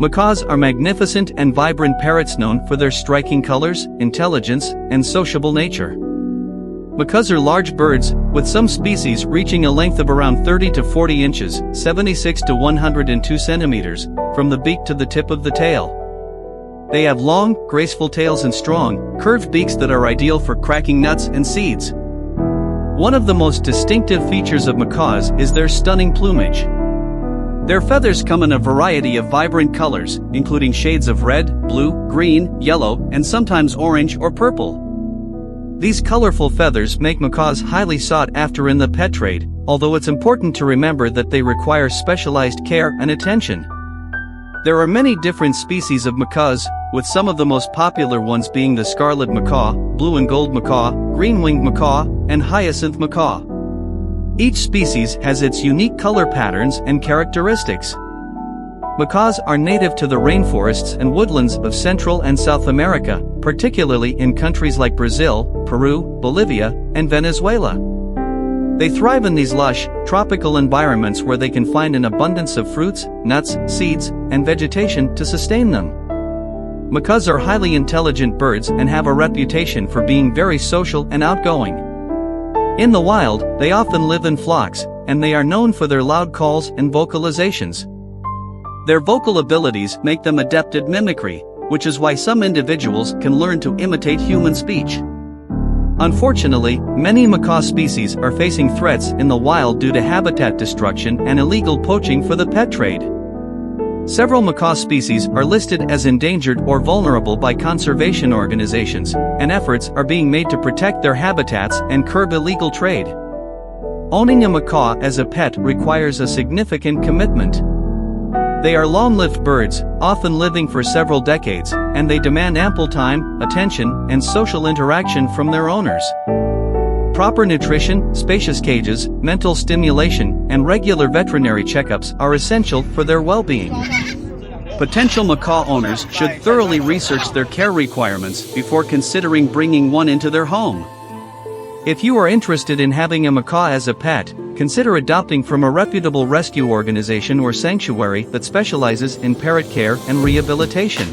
Macaws are magnificent and vibrant parrots known for their striking colors, intelligence, and sociable nature. Macaws are large birds, with some species reaching a length of around 30 to 40 inches, 76 to 102 centimeters, from the beak to the tip of the tail. They have long, graceful tails and strong, curved beaks that are ideal for cracking nuts and seeds. One of the most distinctive features of macaws is their stunning plumage. Their feathers come in a variety of vibrant colors, including shades of red, blue, green, yellow, and sometimes orange or purple. These colorful feathers make macaws highly sought after in the pet trade, although it's important to remember that they require specialized care and attention. There are many different species of macaws, with some of the most popular ones being the scarlet macaw, blue and gold macaw, green-winged macaw, and hyacinth macaw. Each species has its unique color patterns and characteristics. Macaws are native to the rainforests and woodlands of Central and South America, particularly in countries like Brazil, Peru, Bolivia, and Venezuela. They thrive in these lush, tropical environments where they can find an abundance of fruits, nuts, seeds, and vegetation to sustain them. Macaws are highly intelligent birds and have a reputation for being very social and outgoing. In the wild, they often live in flocks, and they are known for their loud calls and vocalizations. Their vocal abilities make them adept at mimicry, which is why some individuals can learn to imitate human speech. Unfortunately, many macaw species are facing threats in the wild due to habitat destruction and illegal poaching for the pet trade. Several macaw species are listed as endangered or vulnerable by conservation organizations, and efforts are being made to protect their habitats and curb illegal trade. Owning a macaw as a pet requires a significant commitment. They are long-lived birds, often living for several decades, and they demand ample time, attention, and social interaction from their owners. Proper nutrition, spacious cages, mental stimulation, and regular veterinary checkups are essential for their well-being. Potential macaw owners should thoroughly research their care requirements before considering bringing one into their home. If you are interested in having a macaw as a pet, consider adopting from a reputable rescue organization or sanctuary that specializes in parrot care and rehabilitation.